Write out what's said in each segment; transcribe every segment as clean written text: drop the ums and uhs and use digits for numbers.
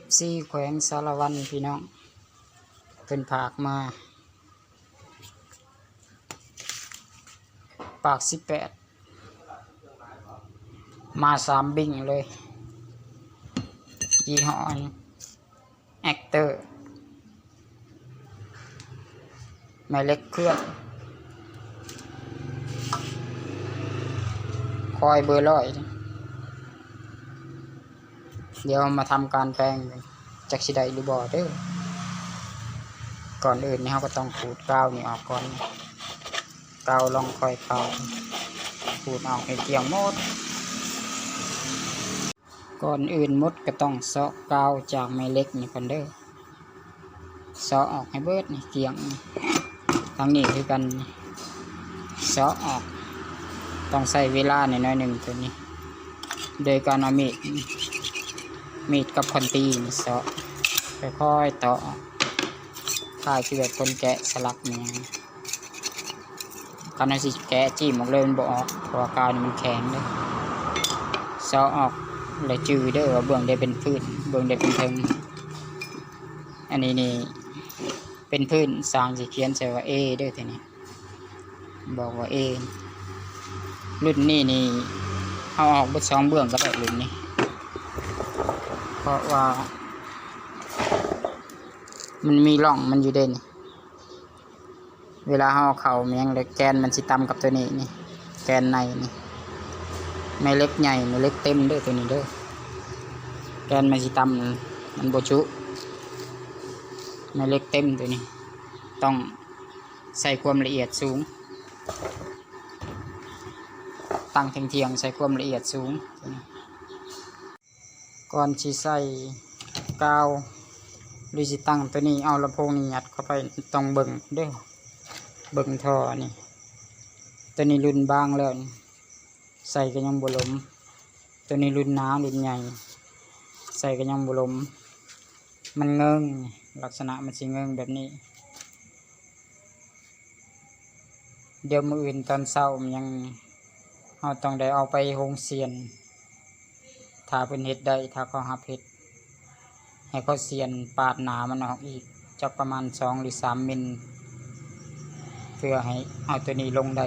FC แขวงสารวันพี่น้องเป็นผากมาปาก18มา3บิ่งเลยยี่ห้อแอคเตอร์แม่เล็กเครื่องคอยเบอร์ร้อยเดี๋ยวมาทำการแปลงจักสิได้หรือบ่เด้อก่อนอื่นนี่เราก็ต้องขูดกาวนี่ออกก่อนกาวลองค่อยเข้าขูดออกให้เกลี่ยงหมดก่อนอื่นมดก็ต้องเซาะกาวจากแม่เหล็กนี่ก่อนเด้อเซาะออกให้เบิดนี่เกลี่ยงทางนี้คือกันเซาะออกต้องใช้เวลาหน่อยหนึ่งตัวนี้โดยการเอามีดกับคอนตีนี่เซาะค่อยๆต่อค่ายคือแบบคนแกะสลักเนี่ยการเอาสิแกะจิ้มออกเลยมันบ่ออกเพราะว่ากาวนี่มันแข็งเด้อเซาะออกเลยจืดเด้อว่าเบื้องได้เป็นพื้นเบื้องได้เป็นเทิงอันนี้นี่เป็นพื้นสร้างสิเขียนใส่ว่า A เด้อทีนี้บอกว่า A รุ่นนี้นี่เอาออกเบิด2เบื้องก็ได้รุ่นนี้เพราะว่ามันมีร่องมันอยู่เด่นเวลาเอาเข่าเมียงเลยแกนมันสิต่ำกับตัวนี้นี่แกนในนี่ไม่เล็กใหญ่ไม่เล็กเต็มเด้อตัวนี้เด้อแกนมันสิต่ำมันบ่ชุไม่เล็กเต็มตัวนี้ต้องใส่ความละเอียดสูงตั้งเทียงใส่ความละเอียดสูงก่อนที่ใส่กาวหรือสิตั้งตัวนี้เอาลำโพงนี้ยัดเข้าไปต้องเบิ่งเด้อเบิ่งท่อนี่ตัวนี้รุ่นบางแล้วใส่ก็ยังบ่ล้มตัวนี้รุ่นหนารุ่นใหญ่ใส่ก็ยังบ่ล้มมันเงิงลักษณะมันสิเงิงแบบนี้เดี๋ยวมื้ออื่นตอนเช้ามันยังเราต้องได้เอาไปโรงเสียนถ้าเป็นเฮ็ดได้ถ้าเขาหับเฮ็ดให้เขาเสียนปาดหนามันออกอีกจักประมาณ2 หรือ 3 มิลเพื่อให้เอาตัวนี้ลงได้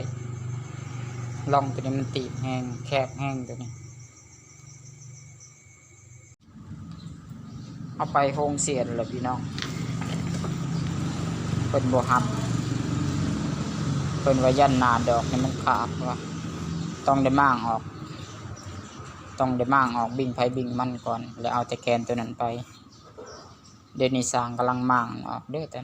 ล่องตัวนี้มันตีบแห้งแคบแห้งตัวนี้เอาไปโรงเสียนเลยพี่น้องเป็นบ่หับเป็นว่ายันหนาดอกนี่มันขาดว่ะต้องได้ม่างออกบิ่งไผบิ่งมันก่อนแล้วเอาแต่แกนตัวนั้นไปเดี๋ยวนี้สร้างกำลังม่างออกเด้อแต่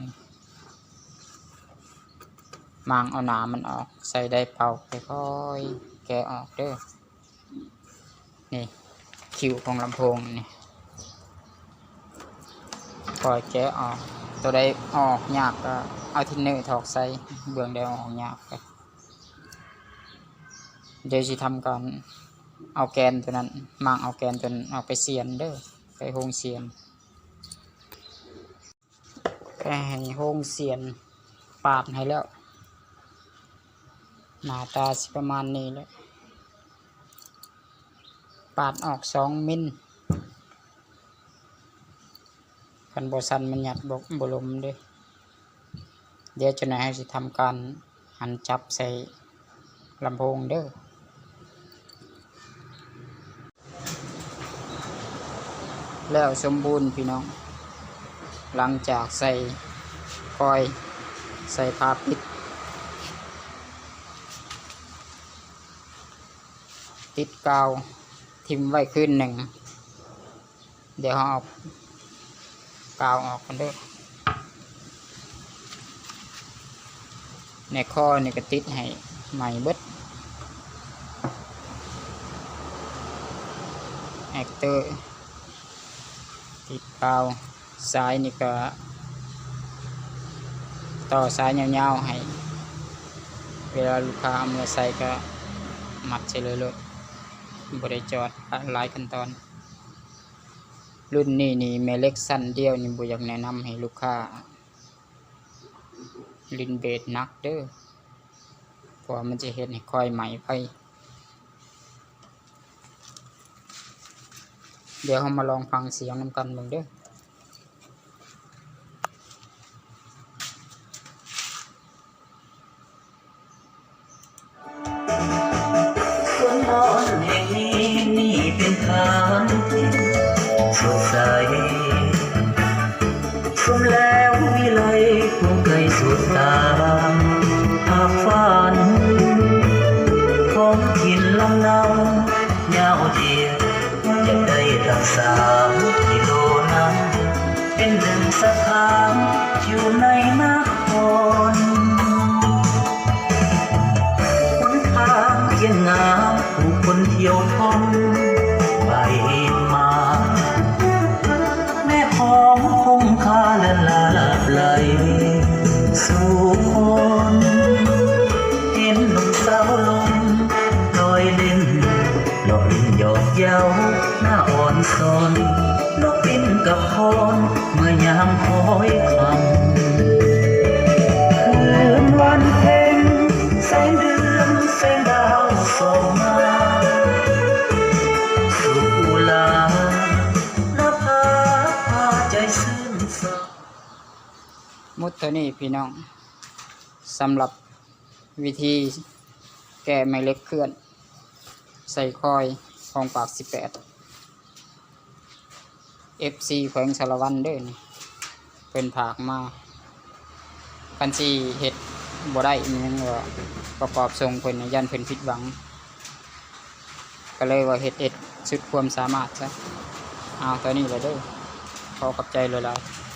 ม่างเอาหนามันออกใส่ได้เป่าค่อยๆแกะออกเด้อนี่คิวของลำโพงนี่คอยแกะออกตัวใดออกยากก็เอาทินเนอร์ถอกใส่เบื้องได้ออกยากไปเดี๋ยวจะทำการเอาแกนตัวนั้นมั่งเอาแกนตัวนั้นออกไปเสียนเด้อไปโรงเสียนแค่ให้โรงเสียนปาดให้แล้วหน้าตาสิประมาณนี้เลยปาดออก2 มิลคันบ่สั่นมันหยัดบ่ลมเด้อเดี๋ยวจะนายให้สิทำการหันจับใส่ลำโพงเด้อแล้วสมบูรณ์พี่น้องหลังจากใส่คอยใส่ผ้าปิดติดกาวทิ่มไว้คืนหนึ่งเดี๋ยวเอากาวออกกันเด้อในข้อนี่ก็ติดให้ใหม่เบิดแอคเตอร์ติดกาวสายนี่ก็ต่อสายยาวๆให้เวลาลูกค้าเอามือใส่ก็มัดใส่เลยบ่ได้จอดหลายขั้นตอนรุ่นนี้นี่แม่เล็กสั้นเดียวนี่บ่อยากแนะนำให้ลูกค้าลินเบสนักเด้อเพราะมันจะเฮ็ดให้ค่อยไหมไป เดี๋ยวเรามาลองฟังเสียงนำกันเบิ่งเด้อสวนนอนแห่งนี้นี่เป็นฐานที่สดใสชมแล้ววิไลคงไกลสุดตามหากฝันของถิ่นลำเนายาวเยียดจะได้ตั้ง3 กิโลนั้นเป็นหนึ่งสถานอยู่ในนครหนทางเพียงงามผู้คนเที่ยวท่องไปมาแม่ของคงคาและลาไหลสู่คนเห็นหนุ่มสาวลงลอยเล่นหลอกลิ้นหยอกเย้าหน้าอ่อนซอนนกบินกับโคนเมื่อยามคอยคำคืนวันเพ็ญแสงเดือนแสงดาวส่องมาสู่ลาหน้าผาพาใจซึ้งเศร้า มุดเท่านี้พี่น้องสำหรับวิธีแก้ไม้เล็กเคลื่อนใส่คอยของปาก 18 FC แขวงสารวันเด้อนี่เป็นผากมาคันสิเฮ็ดบ่ได้อีหยังว่าประกอบทรงเพิ่นน่ะยันเพิ่นผิดหวังก็เลยว่าเฮ็ดสุดความสามารถซะเอาตัวนี้เลยเด้อขอขอบใจหลายๆ